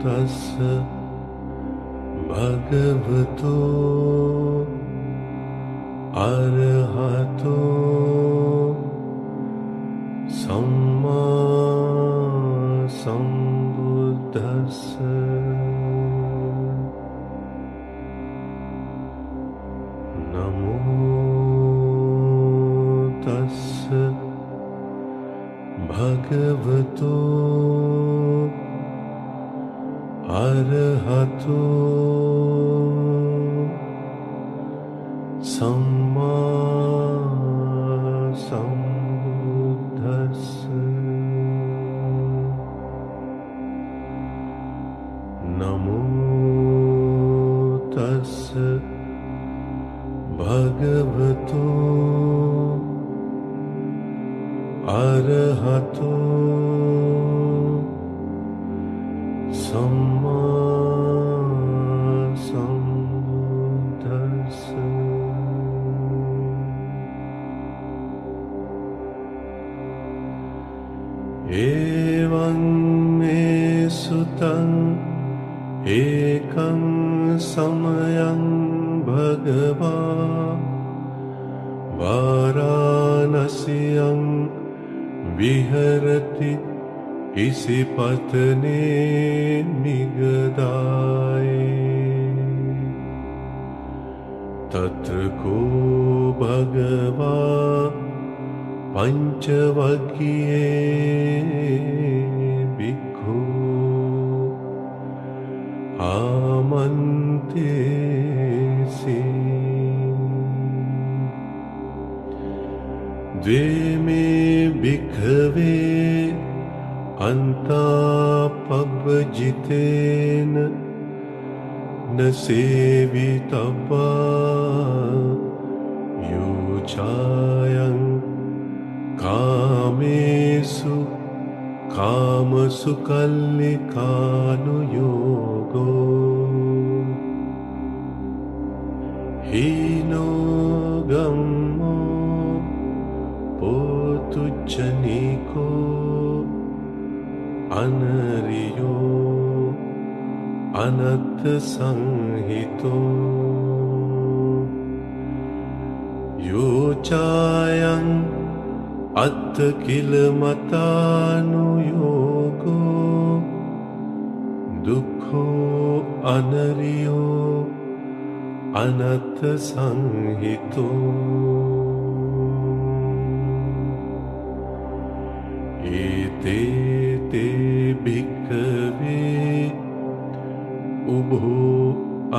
तस्य भगवतो अरहतो सम्मा सम्बुद्धस्स। नमो तस्य भगवतो अरहतो सम्मा सम्बुद्धस्स। नमो तस्य भगवतो अरहतो सम्मा सम्बुद्धस्स। एवं मे सुतं एकं समयं भगवा वाराणस्यां विहरति इसिपत्ने निगदाये। तत्र को भगवा पंचवग्ये भिक्खु आमन्तेसि। द्वे मे भिक्खवे अन्तापब्जितेन न सेवितव्या योचायं कामेषु कामसुकल्लिकानुयोगो। हीनो गम्मो पोतुज्जनिको अनरियो अनर्थसंहितो। योचायं अत्थ किल मतानुयोगो। दुःखो अनरियो अनर्थसंहितो। एते ते भिक्खवे उभो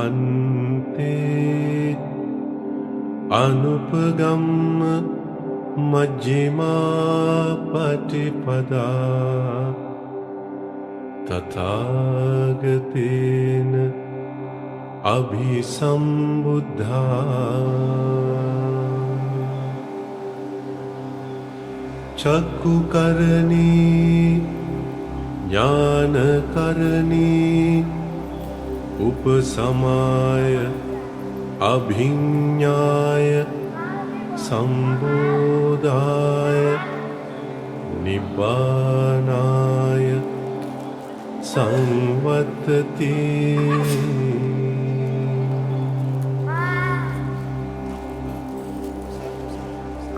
अन्ते अनुपगम्य मज्जिमा पटिपदा। तथागतेन अभिसम्बुद्धा। चक्षुकर्णी ज्ञानकर्णी उपसमाय अभिज्ञाय सम्बोधाय निब्बानाय संवत्ति।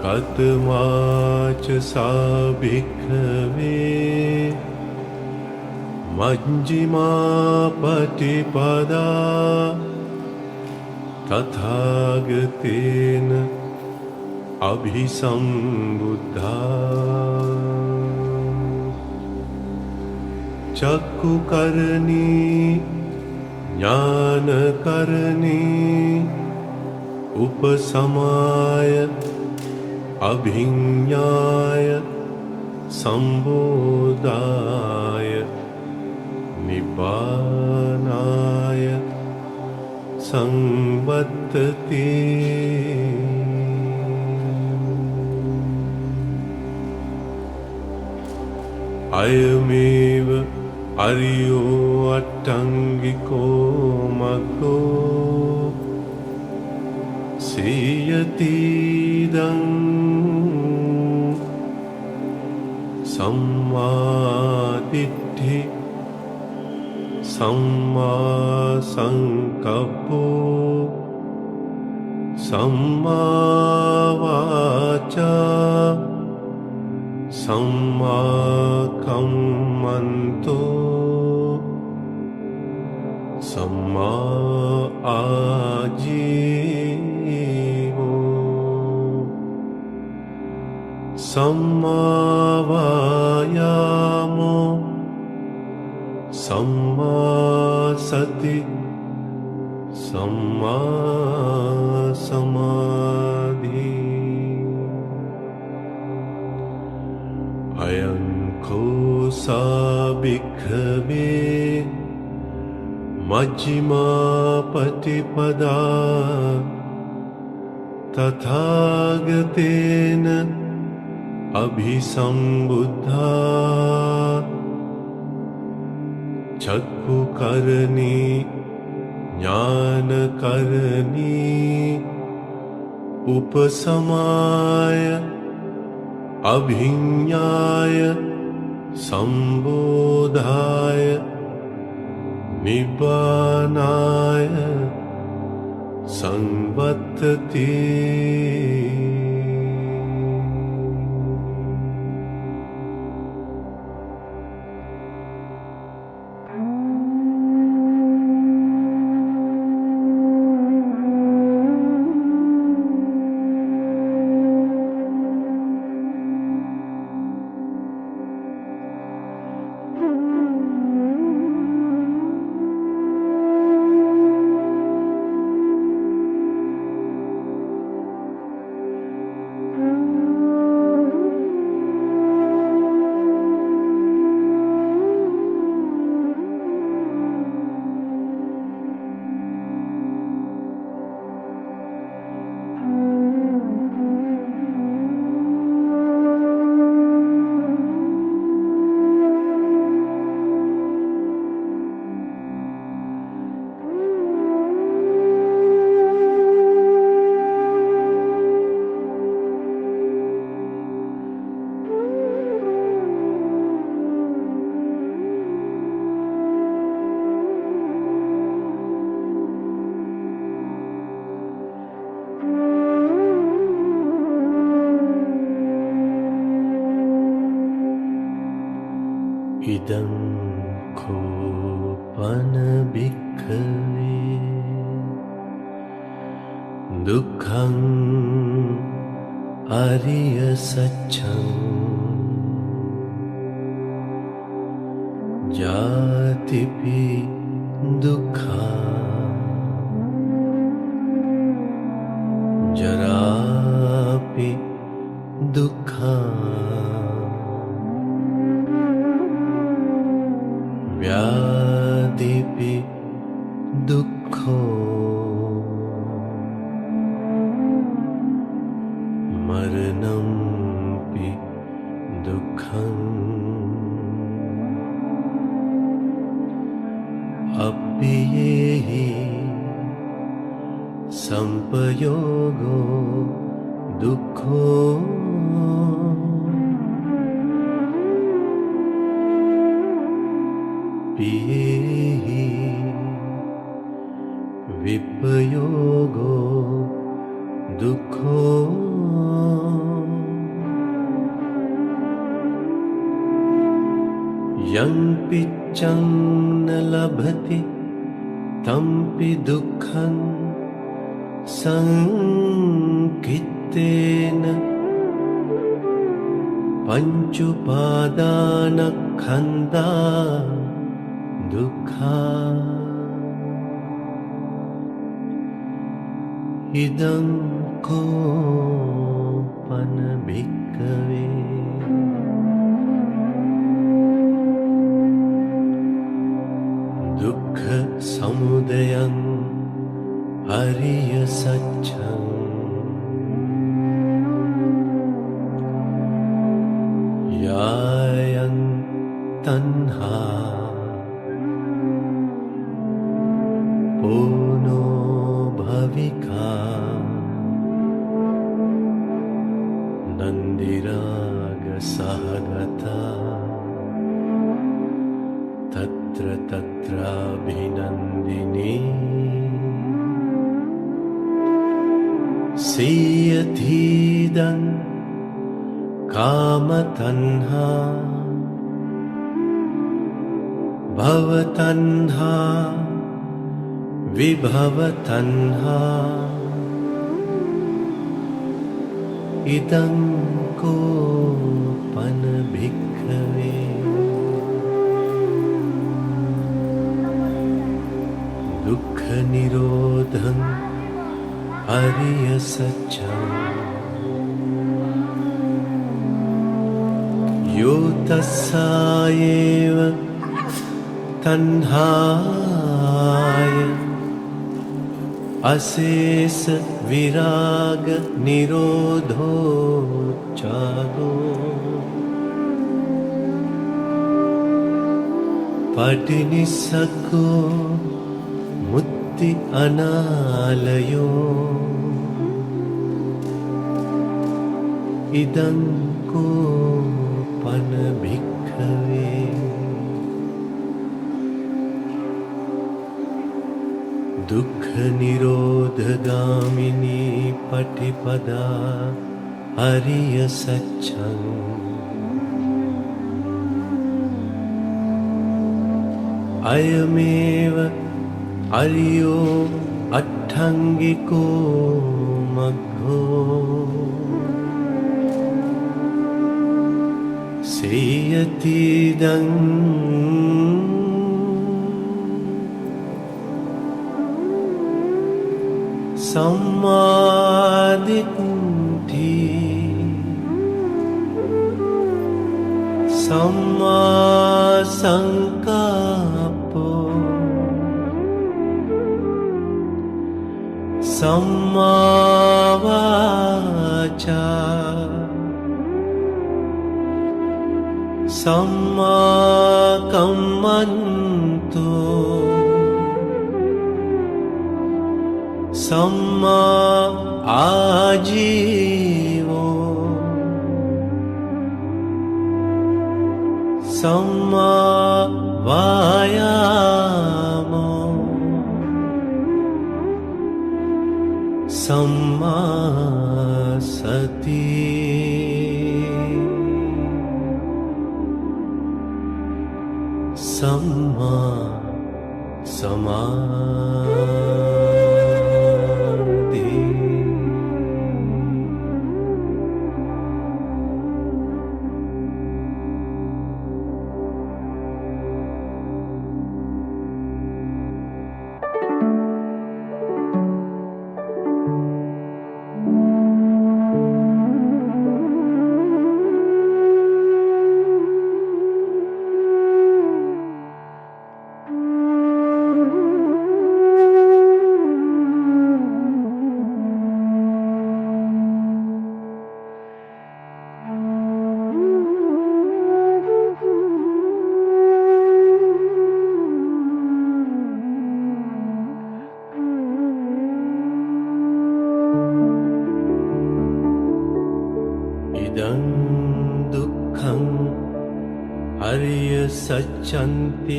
कतमाच सा भिक्खवे मज्जिमा पटिपदा। तथागतेन अभिसम्बुद्धा। चक्षुकर्णी ज्ञानकर्णी उपसमाय अभिज्ञाय सम्बोधाय निब्बानाय संवत्ति। अयमेव अरियो अट्टाङ्गिको मग्गो सेयतीदं सम्मादिट्ठि Samma Sankappo Samma Vaca Samma Kammanto Samma Ajivo Samma Vayamo Samma Sati Samma Samadhi Ayanko sabhikkave Majjhima Patipada Tathagatena Abhisambuddha Chakku Karani Jnana Karani Upasamaya Abhinyaya Sambodhaya Nibbanaya Sanvattati Idam kopana bhikkhave dukkhaṃ ariya sacchaṃ jātipi dukkha jarapi dukkha Vyadipi dukkho Maranampi dukkham Appiyehi sampayogo dukkho Piyehi vipayogo dukkho Yang piccang na labhati tampi dukkham sankittena panchupadanakkhandha dukkha idam kopana bhikkhave dukkha samudayam ariya saccam yayam tanha Puno bhavika Nandiraga sahagata यत्र तत्राभिनन्दिनी सीयतीदं कामतन्हा भवतन्हा विभवतन्हा इदं Köppen भिक्खवे दुःख निरोधं अरिय सत्यं यो तस्सायेव तन्हाय अशेष विराग निरोधो चागो पटिनिस्सको मुक्ति अनालयो इदं Köppen भिक्खवे दुःख निरोधगामिनी पटिपदा अरिय सत्यं अयमेव अरियो अट्ठङ्गिको मग्गो सेयतीदं सम्मादिट्ठी सम्मा संकप्पो सम्मा वाचा सम्मा कम्मन्तो सम्मा आजीवो सम्मा वायामो सम्मा सति सम्मा समाधि इदं दुःखं अरिय सच्चन्ति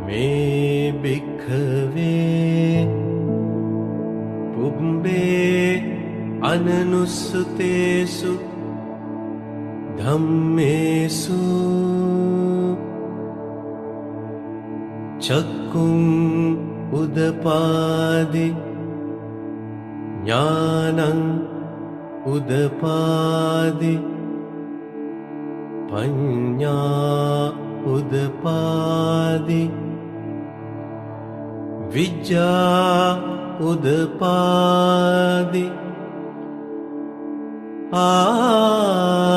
मे भिक्खवे पुंबे अननुसुतेषु धम्मेषु चक्कुं उदपादि ज्ञानं उदपादि पञ्ञा उदपादि विद्या उदपादि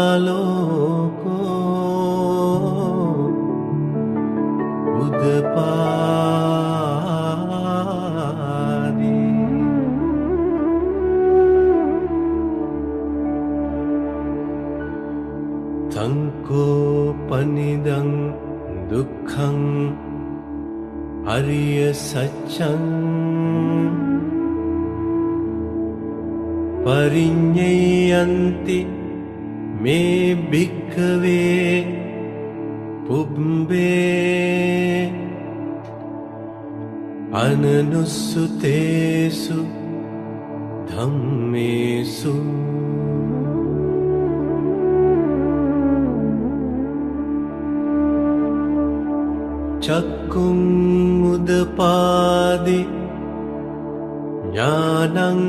आलोको उदपादि तंकोपनिदं दुःखं अरिय सत्यं परिज्ञेयन्ति मे भिक्खवे पुंबे අනනුස්සුතේසු ධම්මේසු චක්කුං උදපාදි ඥානං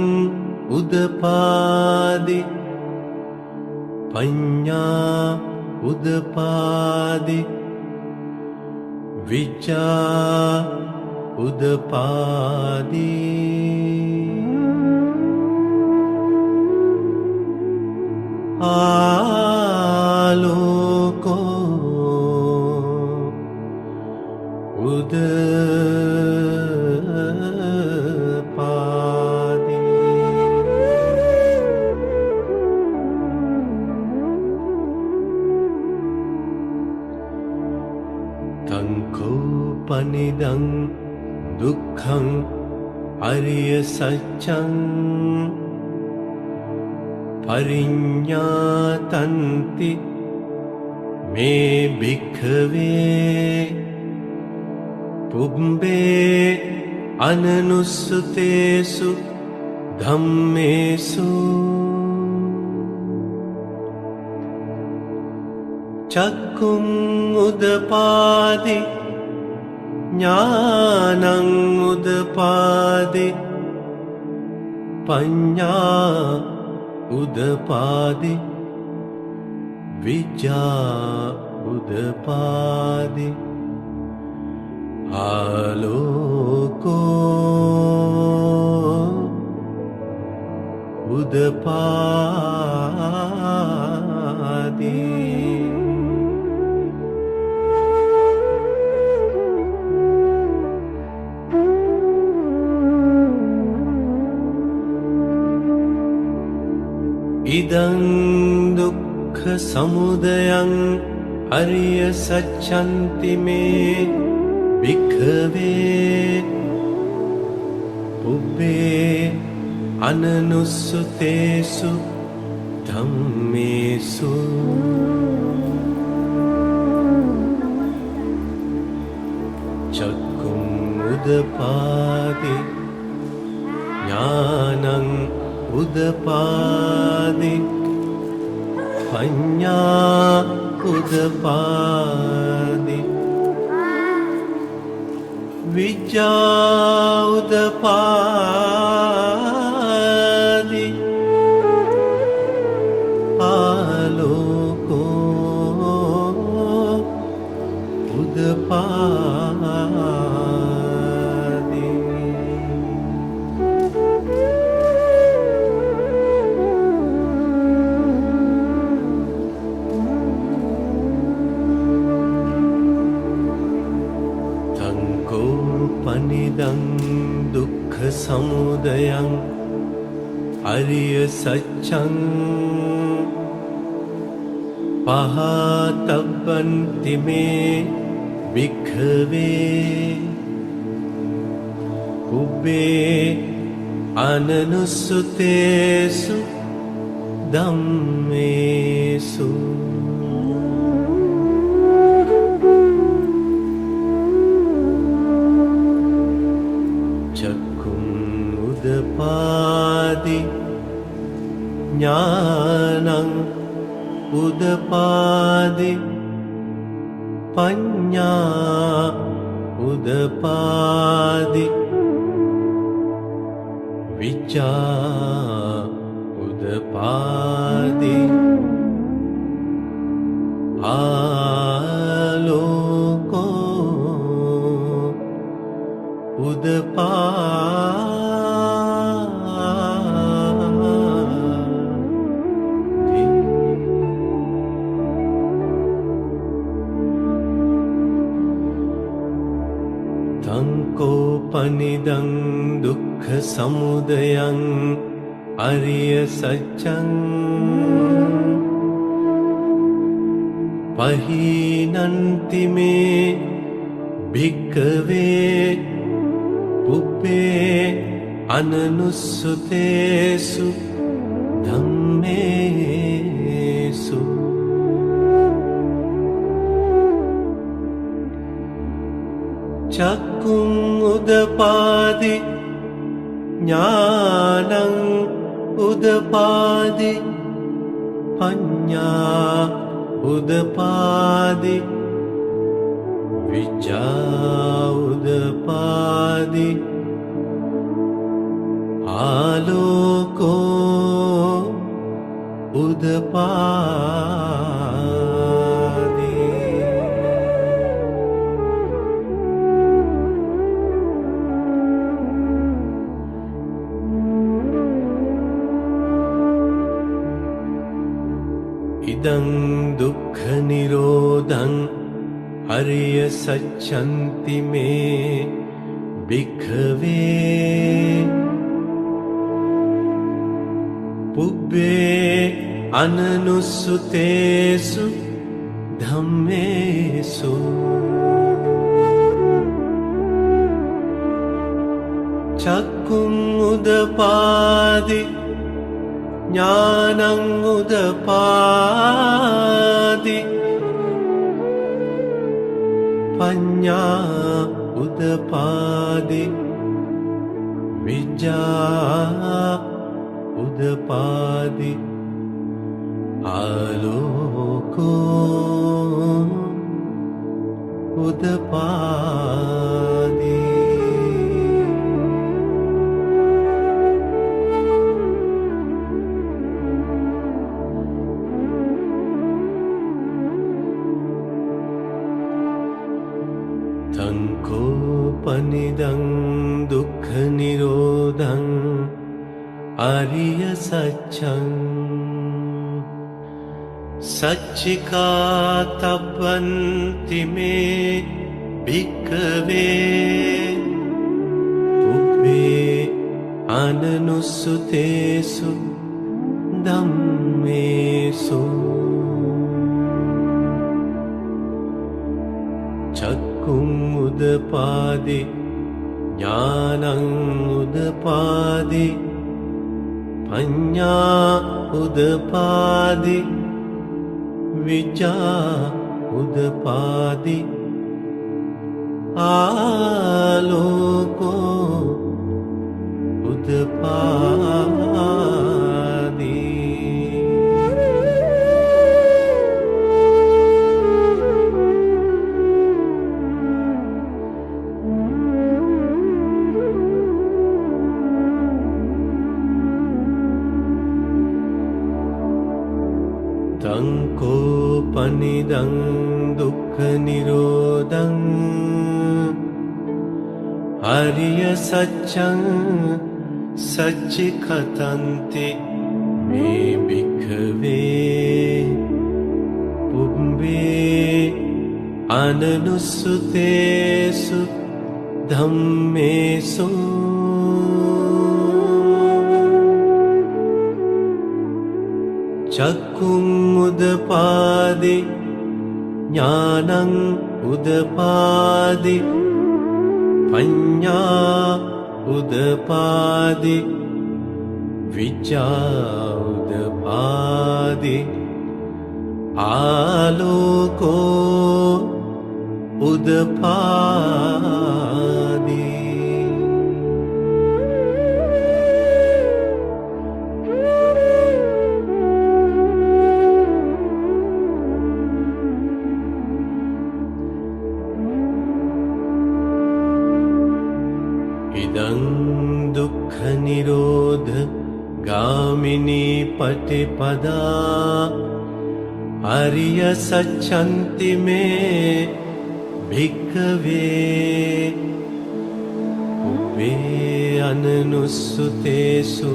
උදපාදි පඤ්ඤා උදපාදි විචා උදපාදි ආලෝකෝ උදපාදි තංකෝපනිදං දුක්ඛං අරිය සත්‍යං පරිඤ්ඤාතන්ති මේ භික්ඛවේ පුබ්බේ අනනුස්සතේසු ධම්මේසු චක්කුං උදපාදි ඥානං උදපාදි පඤ්ඤා උදපාදි විචා උදපාදි ආලෝකෝ උදපාදි ඉදං දුක්ඛ සමුදයං අරිය සත්‍යන්ති මේ භික්ඛවේ පුබ්බේ අනනුස්සතේසු ධම්මේසු චක්කුං උදපාදි ඥානං උදපාදි පඤ්ඤා උදපාදි විචා උදපාදි ආලෝකෝ උදපාදි පනිදං දුක්ඛ සමුදයං අරිය සත්‍යං පහතබ්බන්ති මේ භික්ඛවේ පුබ්බේ අනනුස්සතේසු ධම්මේසු උදපාදි ඥානං උදපාදි පඤ්ඤා උදපාදි විචා උදපාදි ආලෝකෝ උදපාදි තංකෝපනිදං දුක්ඛ සමුදයං අරිය සත්‍යං පහීනන්ති මේ භික්ඛවේ පුබ්බේ අනනුස්සතේසු ධම්මේසු චක්කුං උදපාදි ඥානං උදපාදි පඤ්ඤා උදපාදි විචා උදපාදි ආලෝකෝ උදපාදි ඉදං දුක්ඛ නිරෝධං අරිය සච්ඡන්ති මේ භික්ඛවේ පුබ්බේ අනනුස්සුතේසු ධම්මේසු චක්කුං උදපාදි ඥානං උදපාදි පඤ්ඤා උදපාදි විජ්ජා උදපාදි ආලෝකෝ උදපාදි තංකෝපනිදං දුක්ඛ නිරෝධං ආරිය සත්‍යං සච්චිකාතබ්බන්ති මේ භික්ඛවේ පුබ්බේ අනනුස්සුතේසු ධම්මේසු චක්කුං උදපාදි ඥානං උදපාදි පඤ්ඤා උදපාදි විචා උදපාදි ආලෝකෝ උදපාදි තංකෝපනිදං දුක්ඛ නිරෝධං ආරිය සත්‍යං සච්චිකතන්ති මේ භික්ඛවේ පුබ්බේ අනනුස්සුතේසු ධම්මේසු චක්කුං උදපාදි ඥානං උදපාදි පඤ්ඤා උදපාදි විචා උදපාදි ආලෝකෝ උදපාදි ඉදං දුක්ඛ නිරෝධ ගාමිනී පටිපදා ආරිය සච්ඡන්ති මේ භික්ඛවේ උබ්බේ අනනුස්සුතේසු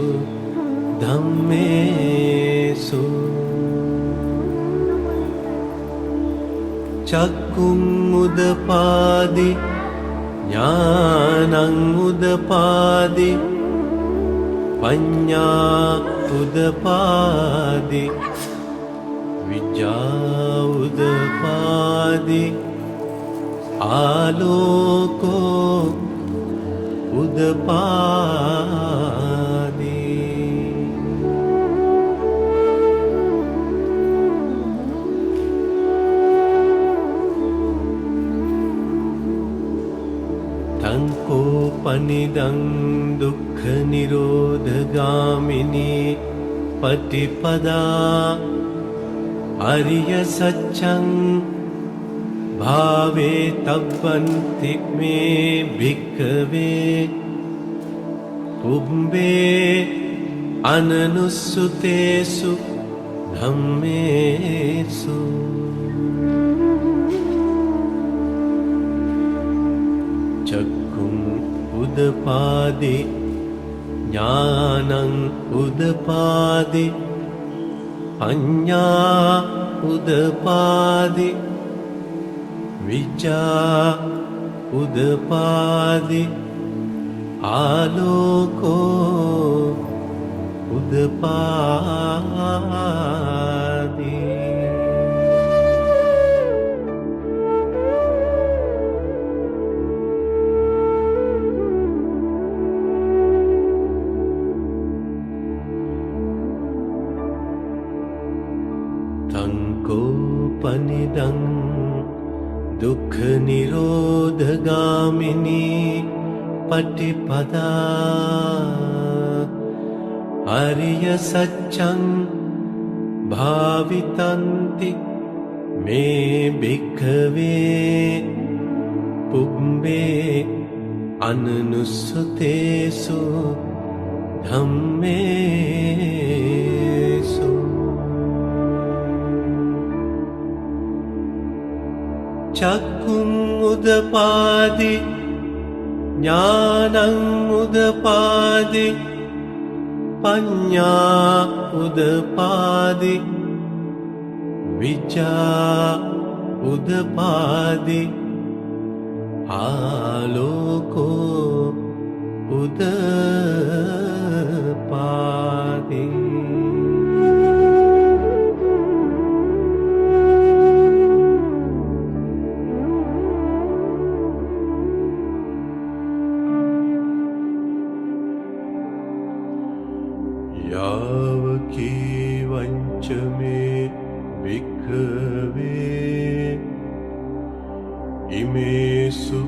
ධම්මේසු චක්කුං උදපාදි ඥානං උදපාදි පඤ්ඤා උදපාදි විජ්ජා උදපාදි ආලෝකෝ උදපාදි තංකෝ पनिदं दुःखनिरोधगामिनी पटिपदा आर्य सत्यं भावे तब्बन्ति मे भिक्खवे पुंबे अननुसुतेषु धम्मेषु चक्कुं उदपादि ज्ञानं उदपादि पञ्ञा उदपादि विद्या उदपादि आलोको उदपादि तंकोपनिदं दुःखनिरोधगामिनी पटिपदा आर्य सत्यं भावितन्ति मे भिक्खवे पुंबे अननुसुतेषु धम्मेषु चक्कुं उदपादि ज्ञानं उदपादि पञ्ञा उदपादि विद्या उदपादि आलोको उदपादि यावकीवञ्च मे भिक्खवे इमेषु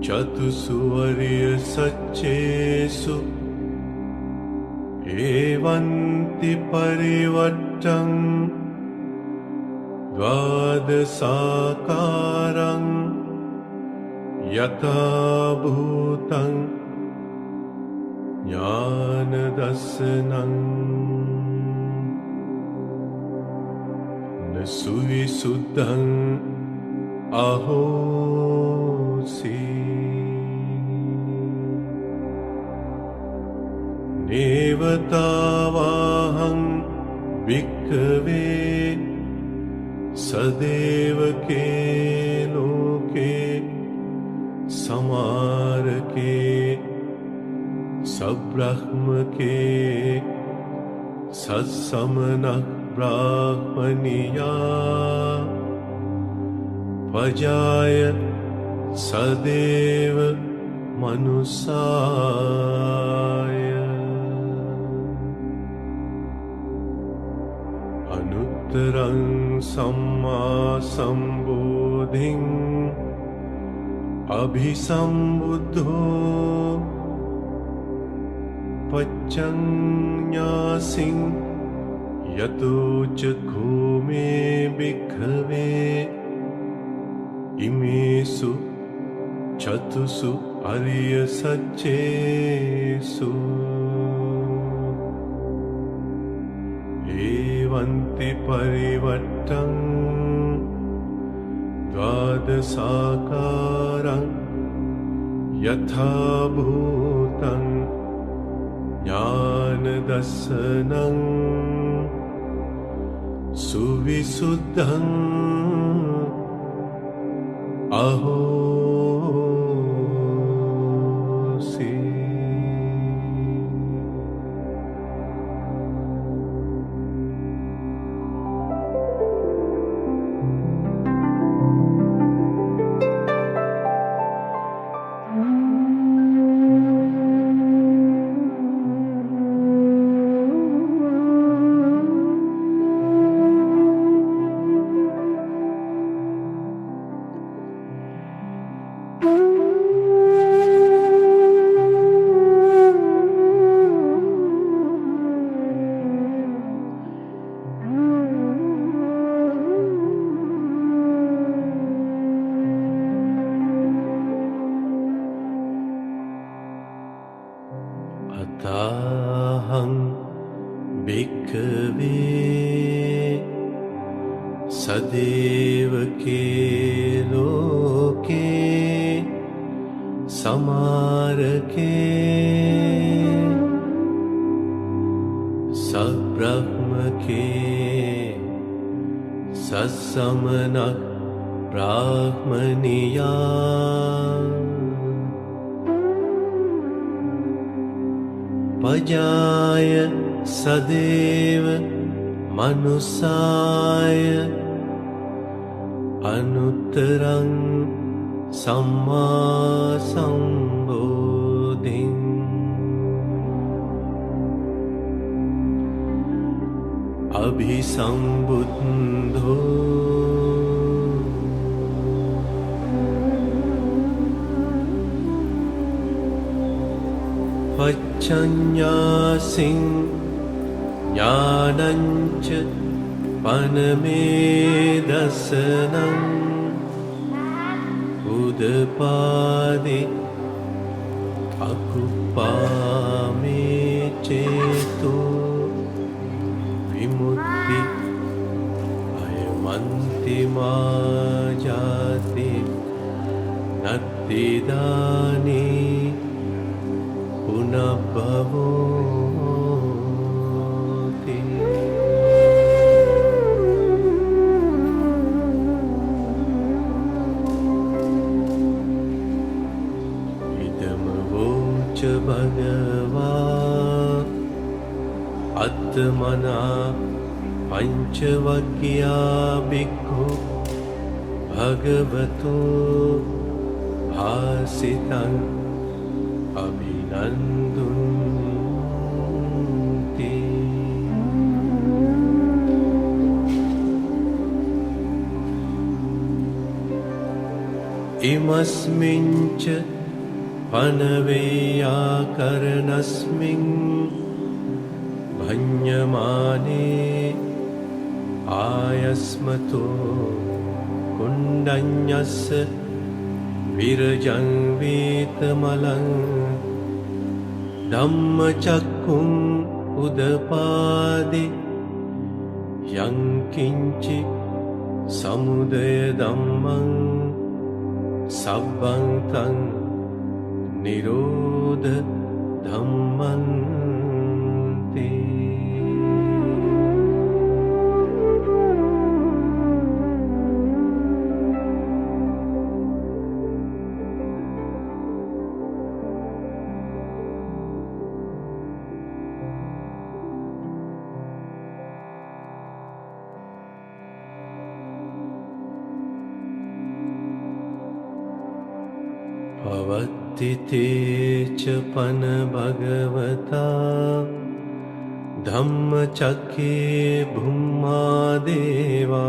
चतुषु आर्यसत्येषु एवन्ति परिवर्तं द्वादशाकारं यथा भूतं ज्ञानदर्शनं न सुविशुद्धं अहोसि नेवतावाहं भिक्खवे सदेवके लोके समारके सब्रह्मके सत्समनः ब्राह्मणिया भजाय सदेव मनुष्याय अनुत्तरं सम्मा सम्बोधिं अभिसम्बुद्धो पच्चन्यासिं यतो चखो मे भिक्खवे इमेषु चतुषु आर्यसत्येषु एवन्ति परिवर्तं द्वादशाकारं यथा भूतं ज्ञानदर्शनं सुविशुद्धं अहोसि सदेव के लोके समारके सब्रह्म के सत्समनः ब्राह्मणिया पजाय सदेव मनुष्याय अनुत्तरं सम्मा संबोधिं अभिसंबुद्धो पच्चन्यासिं ज्ञानञ्च पनमेदसनम् उदपादि अकुप्पामे चेतो विमुक्ति अयमन्तिमा जाति नत्तिदानी पुनर्भवोति इदमवोच भगवान् आत्मना पञ्चवक्या भिक्खु भगवतो भासितं अभिनन्दन्ति इमस्मिञ्च पनवेयाकरणस्मिन् भञ्जमाने आयस्मतो कुण्डन्यस्य विरजं वीतमलं धम्मचक्कुम् उदपादि यं किञ्चि समुदयधम्मं सब्बं तं निरोध धम्मन्ति भवत्तिते च पन भगवता धम्मचक्रे भूमादेवा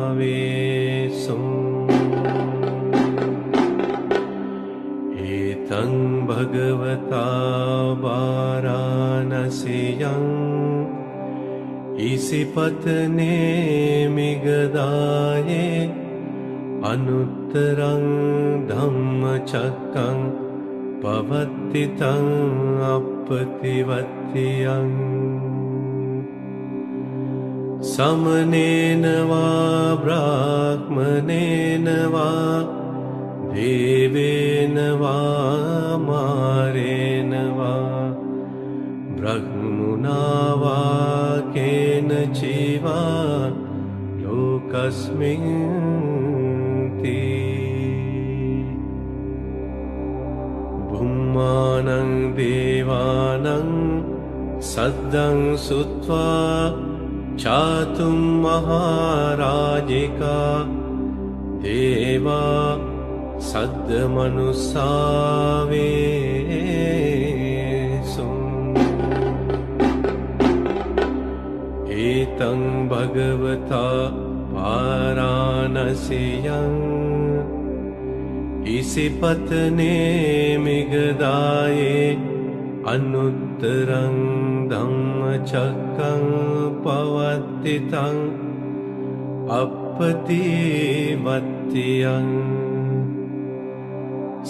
सद्मनुस्सावेषु एतं भगवता वाराणस्यां इसिपत्ने मिगदाये अनुत्तरं धम्मचक्कं पवत्तितं अपतिवत्यं समनेन वा ब्राह्मणेन वा देवेन वा मारेण वा ब्रह्मणा वा केनचिवा लोकस्मिन्ति भूमानं देवानं सद्दं सुत्वा चातुं महाराजिका देवा सद्मनुस्सावेषु एतं भगवता वाराणस्यां इसिपत्ने मिगदाये अनुत्तरं धम्मचक्कं पवत्तितं अपतिवत्यं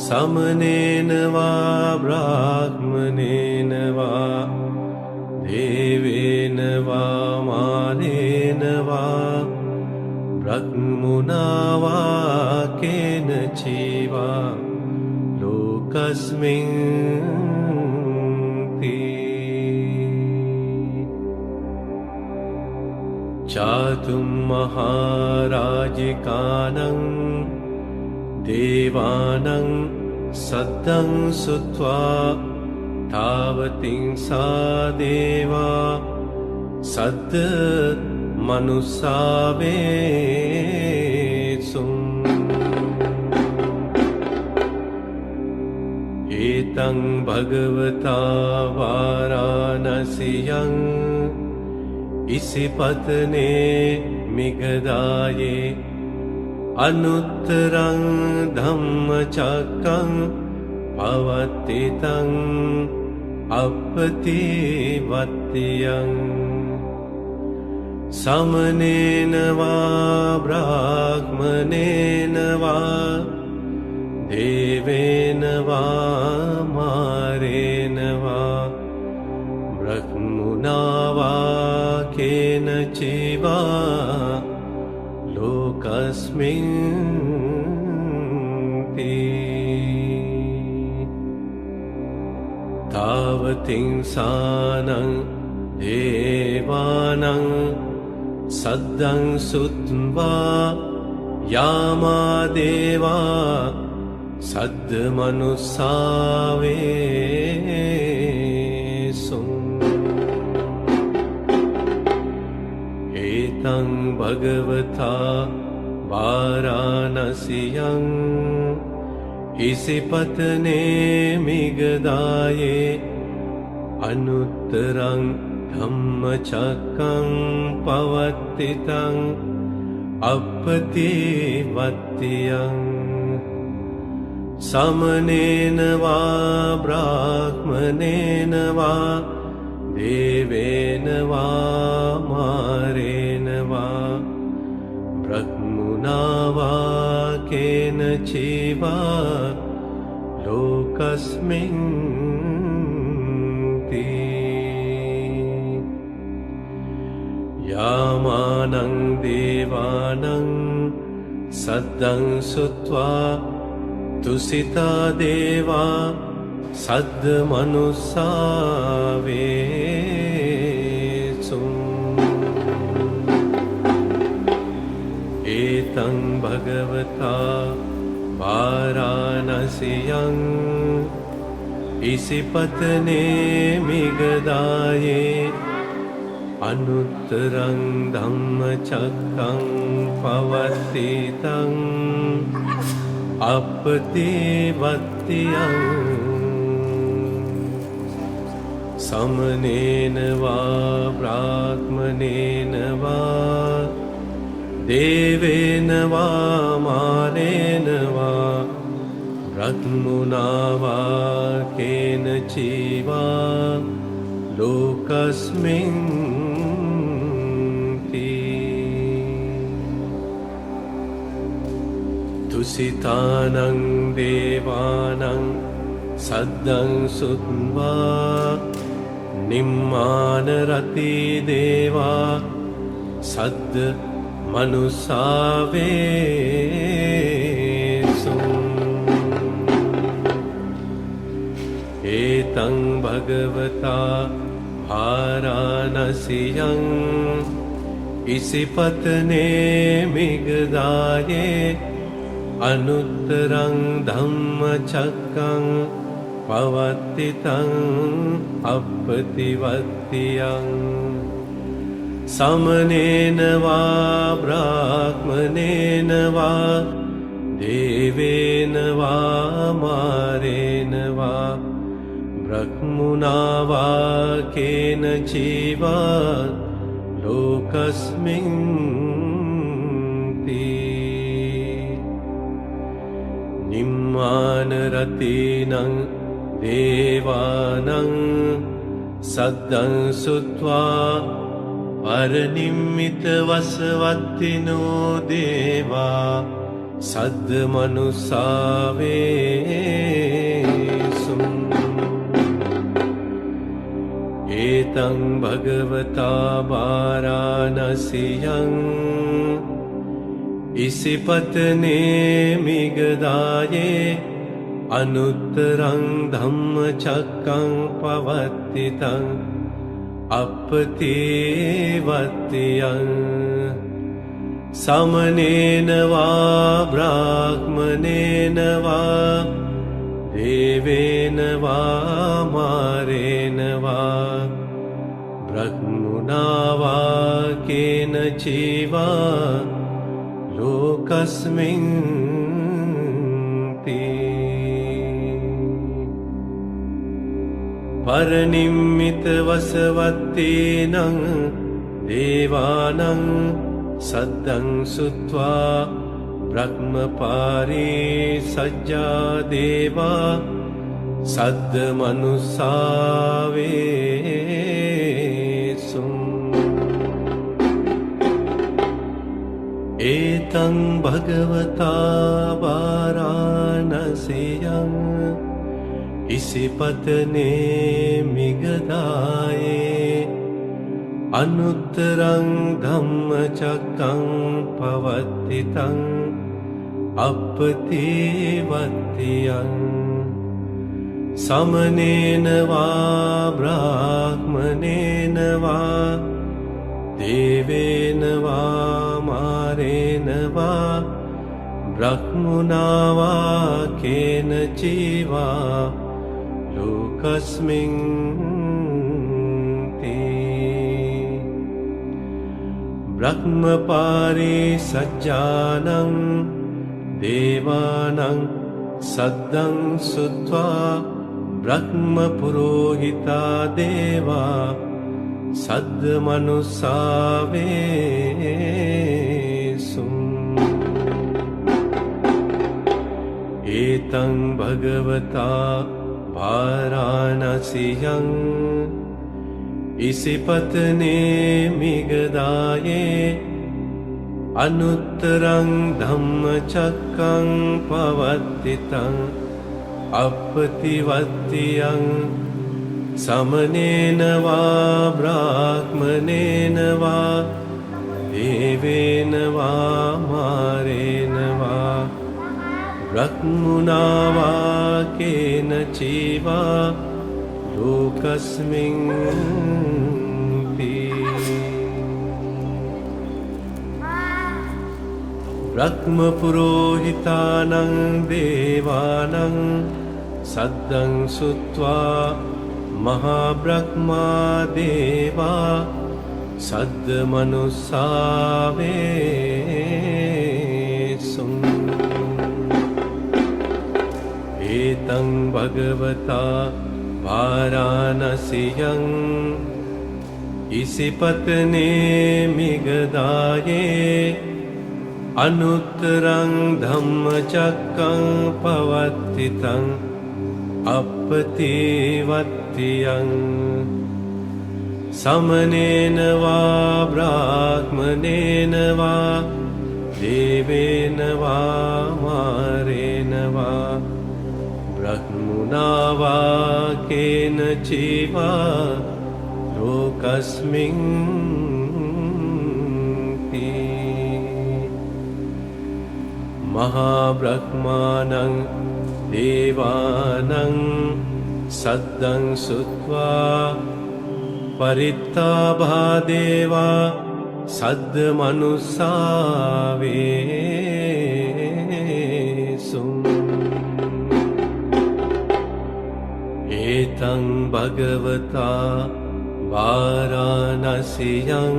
समनेन वा ब्राह्मणेन वा देवेन वा मानेन वा ब्रह्मणा वा केनचिवा लोकस्मिन् चातुं महाराजिकानं देवानं सद्दं सुत्वा तावतिं सा देवा सद् मनुस्सावेसुम् एतं भगवता वाराणस्यां इसिपत्ने मिगदाये अनुत्तरं धम्मचक्रं पवत्तितं अपतिवत्यं समनेन वा ब्राह्मणेन वा देवेन वा मारेण वा ब्रह्मणा वा केनचिवा लोकस्मिन् तावतिं सानं देवानं सद्दं सुत्वा यामा देवा सद्मनुस्सावेसुम् एतं भगवता वाराणस्यां इसिपत्ने मिगदाये अनुत्तरं धम्मचक्रं पवत्तितं अपतिवत्यं समनेन वा ब्राह्मणेन वा देवेन वा मारेण वा ब्रह्मणा वा केनचिवा लोकस्मिन् यामानं देवानं सद्दं सुत्वा तुसिता देवा सद्मनुस्सावेसुम् एतं भगवता वाराणस्यां इसिपत्ने मिगदाये अनुत्तरं धम्मचक्रं पवत्तितं अपतिवत्यं समनेन वा ब्राह्मणेन वा देवेन वा मारेण वा ब्रह्मणा वा केनचिवा लोकस्मिन् तुसितानं देवानं सद्दं सुत्वा निम्मानरति देवा सद् मनुस्सावेसुम् एतं भगवता वाराणस्यां इसिपत्ने मिगदाये अनुत्तरं धम्मचक्रं पवत्तितं अपतिवत्यं समनेन वा ब्राह्मणेन वा देवेन वा मारेण वा ब्रह्मणा वा केनचिवा लोकस्मिन् निम्मानरतीनं देवानं सद्दं सुत्वा परनिम्मितवसवत्तिनो देवा सद्मनुस्सावेसुम् एतं भगवता वाराणस्यां इसिपत्ने मिगदाये अनुत्तरं धम्मचक्रं पवत्तितं अपतिवत्यं समनेन वा ब्राह्मणेन वा देवेन वा मारेण वा ब्रह्मणा वा केनचिवा लोकस्मिन् ते परनिम्मितवसवत्तेनं देवानं सद्दं श्रुत्वा ब्रह्मपारे सज्जा देवा सद्मनुसावेसु एतं भगवता वाराणस्यां इसिपत्ने मिगदाये अनुत्तरं धम्मचक्रं पवत्तितं अपतिवत्यं समनेन वा ब्राह्मणेन वा देवेन वा मारेण वा ब्रह्मणा वा केनचिवा लोकस्मिन् ते ब्रह्मपारे सज्जानं देवानं सद्दं श्रुत्वा ब्रह्मपुरोहिता देवा सद्मनुसावेसु एतं भगवता वाराणस्यां इसिपत्ने मिगदाये अनुत्तरं धम्मचक्रं पवत्तितं अपतिवत्यं समनेन वा ब्राह्मणेन वा देवेन वा मारेण वा ब्रह्मणा वा केनचिवा लोकस्मिन् ते ब्रह्मपुरोहितानं देवानं सद्दं श्रुत्वा महाब्रह्मा देवा सद्मनुसावेसु एतं भगवता वाराणस्यां इसिपत्ने मिगदाये अनुत्तरं धम्मचक्रं पवत्तितं अपतिवत्यं समनेन वा ब्राह्मणेन वा देवेन वा मारेण वा ब्रह्मणा वा केनचिवा लोकस्मिन् ते महाब्रह्मानं देवानं सद्दं श्रुत्वा परित्ताभा देवा सद्मनुसावेसु एतं भगवता वाराणस्यां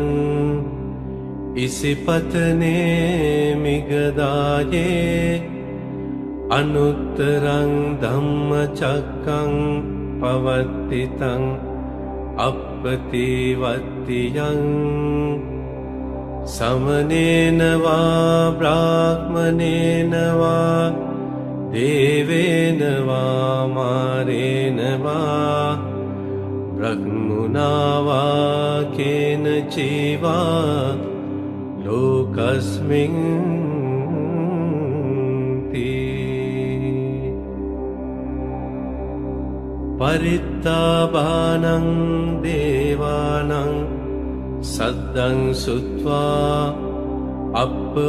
इसिपत्ने मिगदाये अनुत्तरं धम्मचक्रं पवत्तितं अपतिवत्यं समनेन वा ब्राह्मणेन वा देवेन वा मारेण वा ब्रह्मणा वा केनचिवा लोकस्मिन् ते परित्ताबानं देवानां सद्दं सुत्वा अपमानबादेवा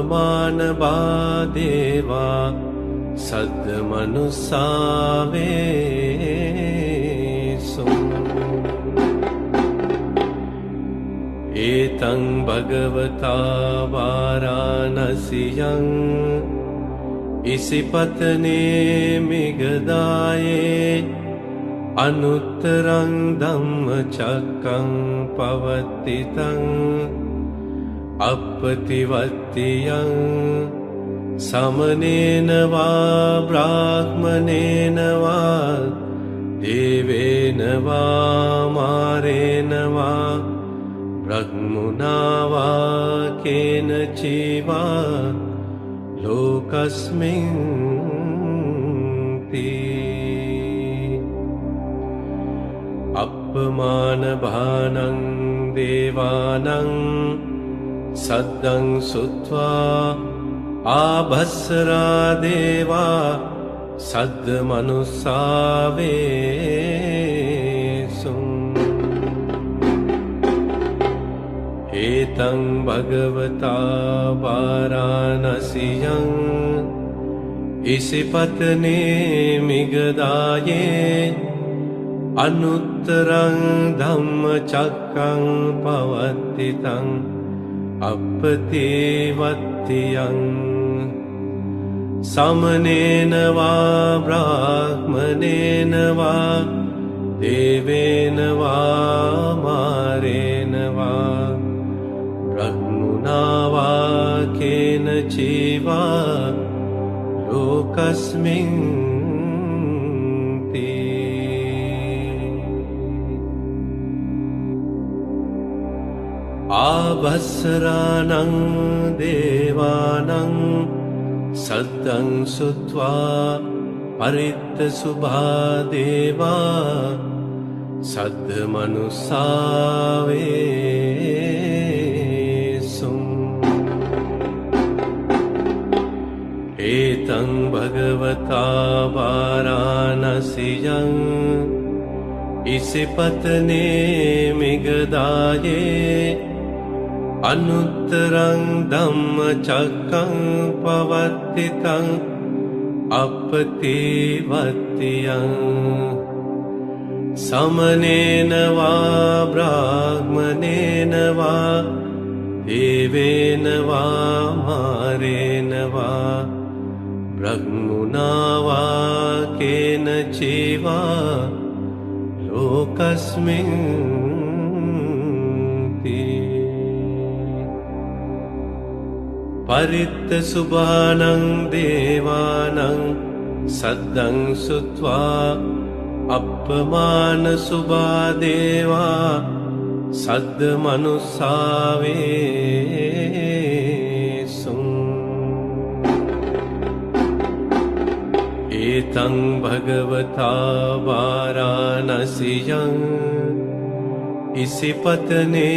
सद्मनुस्सावेषु एतं भगवता वाराणस्यां इसिपत्ने मिगदाये अनुत्तरं धम्मचक्रं पवतितं अपतिवत्तियं समनेन वा ब्राह्मणेन वा देवेन वा मारेण वा ब्रह्मणा वा केनचिवा लोकस्मिन् अपमानभानं देवानां सद्दं सुत्वा आभस्सरा देवा सद्मनुस्सावेषु एतं भगवता वाराणस्यां इसिपत्ने मिगदाये अनुत्तरं धम्मचक्रं पवतितं अपतिवत्तियं समनेन वा ब्राह्मणेन वा देवेन वा मारेण वा ब्रह्मणा वा केनचिवा लोकस्मिन् आभस्सरानं देवानां सद्दं सुत्वा परित्तशुभा देवा सद्मनुस्सावेषु एतं भगवता वाराणस्यां इसिपत्ने मिगदाये अनुत्तरं धम्मचक्रं पवतितं अपतिवत्तियं समनेन वा ब्राह्मणेन वा देवेन वा मारेण वा ब्रह्मणा वा केनचिवा लोकस्मिन् परित्तशुभानं देवानां सद्दं सुत्वा अपमानशुभा देवा सद्मनुस्सावेषु एतं भगवता वाराणस्यां इसिपत्ने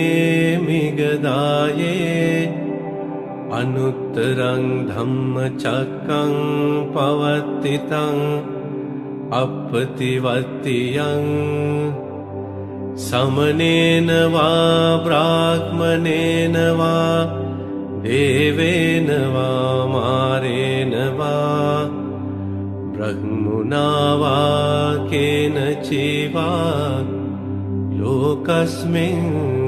मिगदाये अनुत्तरं धम्मचक्रं पवतितं अपतिवत्तियं समनेन वा ब्राह्मणेन वा देवेन वा मारेण वा ब्रह्मणा वा केनचिवा लोकस्मिन्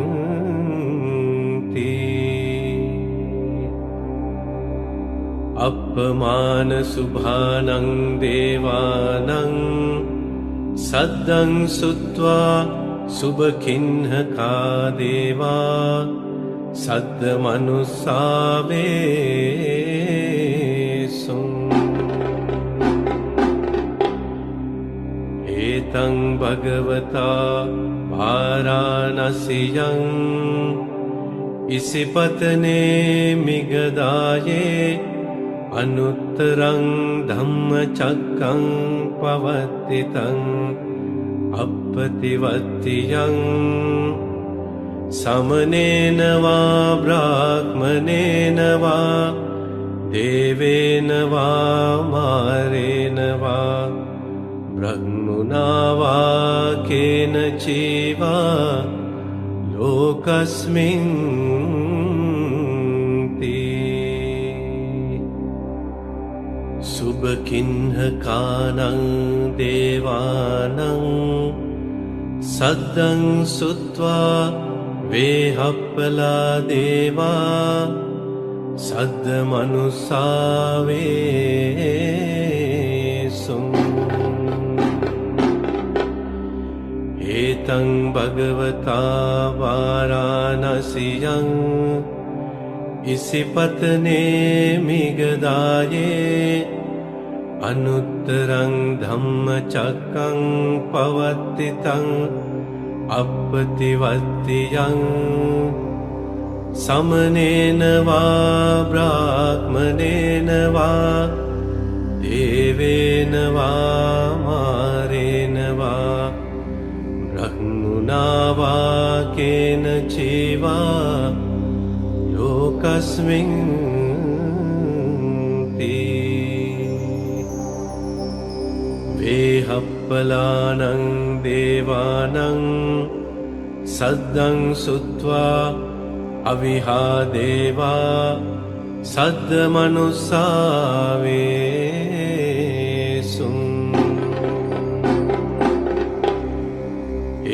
अपमानशुभानं देवानां सद्दं सुत्वा शुभखिन्नका देवा सद्मनुस्सावेषु एतं भगवता वाराणस्यां इसिपत्ने मिगदाये अनुत्तरं धम्मचक्रं पवतितं अपतिवत्तियं समनेन वा ब्राह्मणेन वा देवेन वा मारेण वा ब्रह्मणा ब्रह्मणा वा केनचिवा लोकस्मिन् सुबकिन्हकानां देवानां सद्दं सुत्वा वेहप्पला देवा सद्दमनुसावे एतं भगवता वाराणस्यां इसिपत्ने मिगदाये अनुत्तरं धम्मचक्रं पवर्तितं अपतिवत्तियं समनेन वा ब्राह्मणेन वा देवेन वा मारेण वा ब्रह्मणा वा केनचिवा लोकस्मिन् वेहप्पलानं देवानं सद्दं सुत्वा अविहा देवा सद्दमनुसावे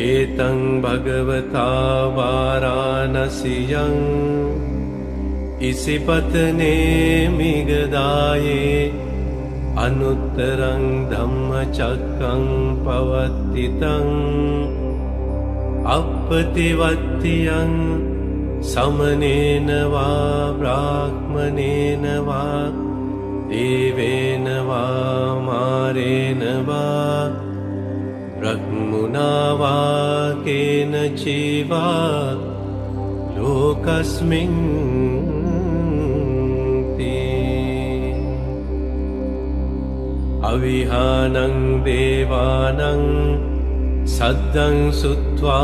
एतं भगवता वाराणस्यां इसिपत्ने मिगदाये अनुत्तरं धम्मचक्रं पवर्तितं अपतिवत्तियं समनेन वा ब्राह्मणेन वा देवेन वा मारेण वा ब्रह्मणा वा केनचिवा लोकस्मिन् अविहानं देवानं सद्दं सुत्वा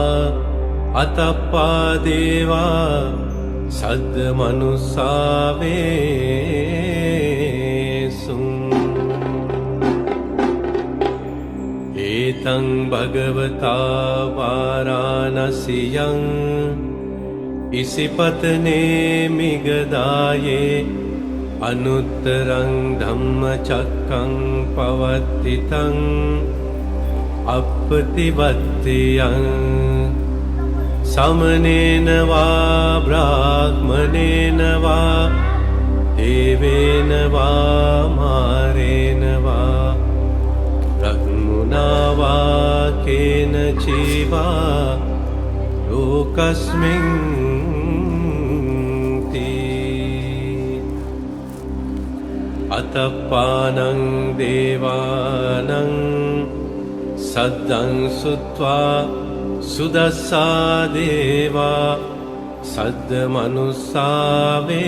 अतप्पा देवा सद्दमनुसावे एतं भगवता वाराणस्यां इसिपत्ने मिगदाये अनुत्तरं धम्मचक्रं पवर्तितं अपतिवत्तियं समनेन वा ब्राह्मणेन वा देवेन वा मारेण वा ब्रह्मणा वा केनचिवा लोकस्मिन् अतप्पानं देवानं सद्दं सुत्वा सुदस्सा देवा सद्दमनुसावे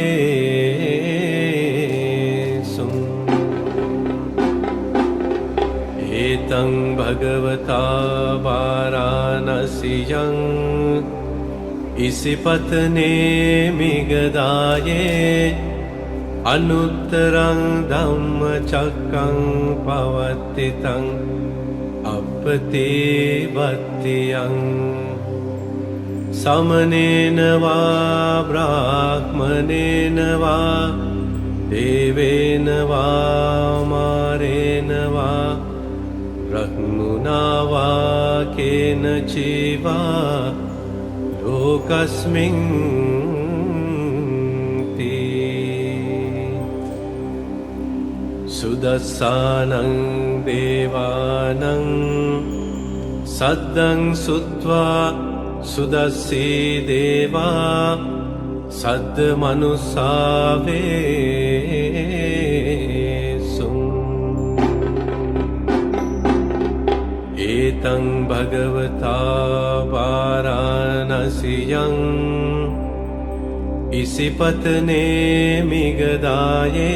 एतं भगवता वाराणस्यां इसिपत्ने मिगदाये अनुत्तरं धम्मचक्रं पवर्तितं अपतिवत्तियं समनेन वा ब्राह्मणेन वा देवेन वा मारेण वा ब्रह्मणा वा केनचिवा लोकस्मिन् सुदस्सानं देवानं सद्दं सुत्वा सुदस्सी देवा सद्दमनुसावे एतं भगवता वाराणस्यां इसिपत्ने मिगदाये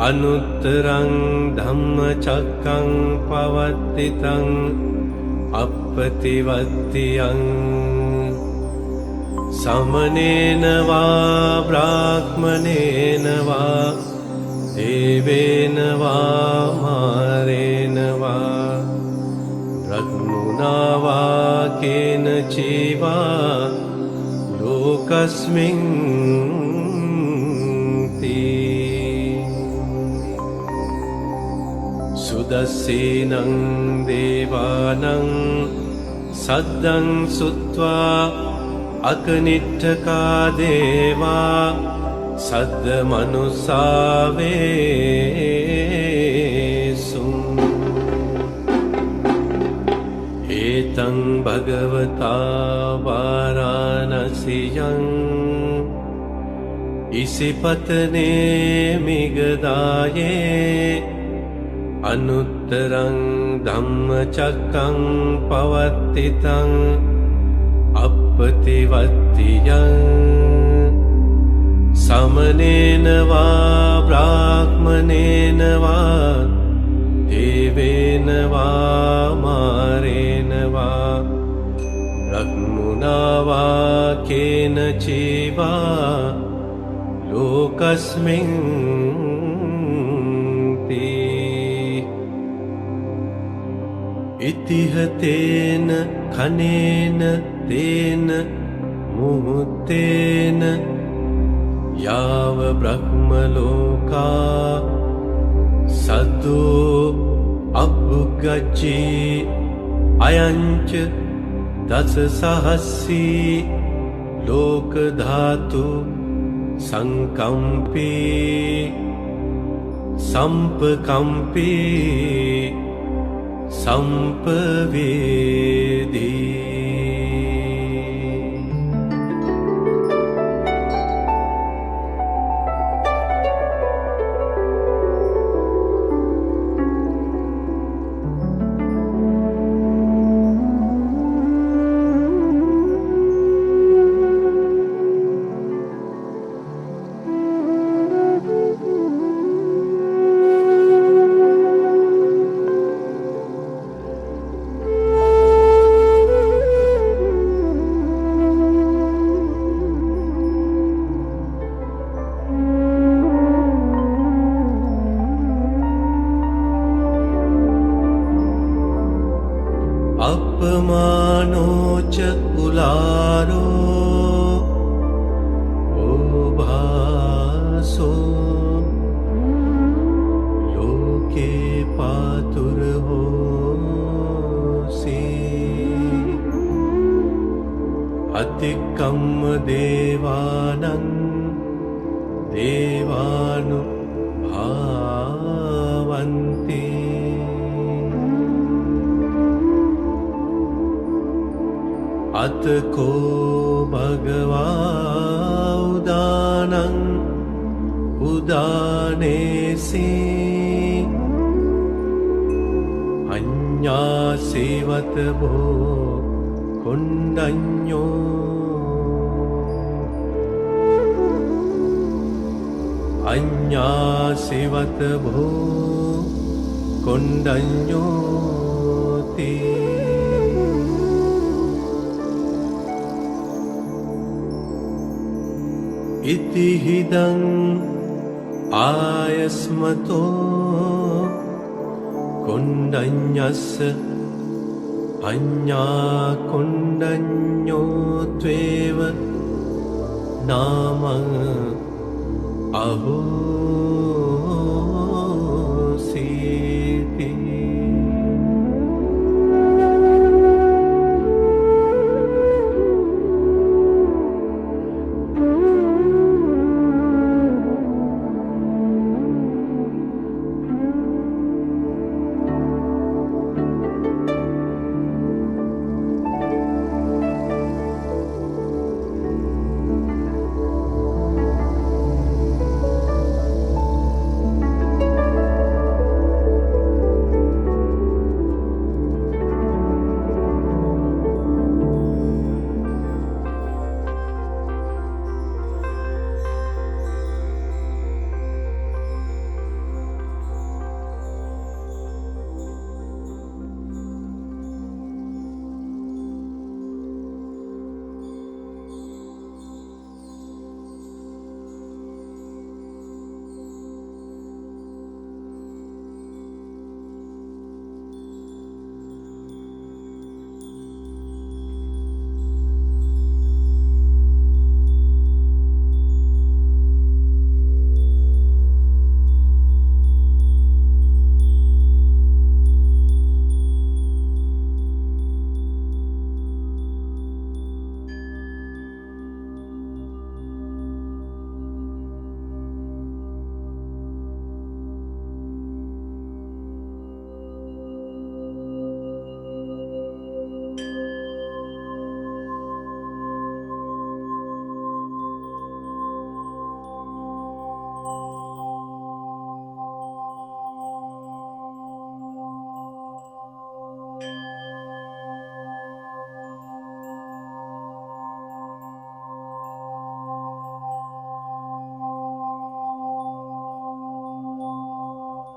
अनुत्तरं धम्मचक्रं पवर्तितं अपतिवत्तियं समनेन वा ब्राह्मणेन वा देवेन वा मारेण वा ब्रह्मणा वा केनचिवा लोकस्मिन् ति सुदस्सेनं देवानं सद्दं सुत्वा अकनिष्ठका देवा सद्दमनुसावेसु एतं भगवता वाराणस्यां इसिपत्ने मिगदाये अनुत्तरं धम्मचक्रं पवर्तितं अपतिवत्तियं समनेन वा ब्राह्मणेन वा देवेन वा मारेण वा ब्रह्मणा वा केनचिवा लोकस्मिन् ति इतिह तेन खनेन तेन मुहूर्तेन याव ब्रह्मलोका सद्दो अभुगच्छि अयञ्च दशसहस्री लोकधातु संकम्पी संपकम्पी संपवेदी अपमानोच उलारो ओभासो लोके पातुर्होसि अतिकम्म देवानं देवानुभावन्ति अतको भगवा उदानं उदानेसि अन्यासेवत भो कुण्डन्यो अन्यासेवत भो कुण्डन्योति इति हिदं आयस्मतो कुण्डन्यस्य अन्या कुण्डन्यो त्वेव नाम अहो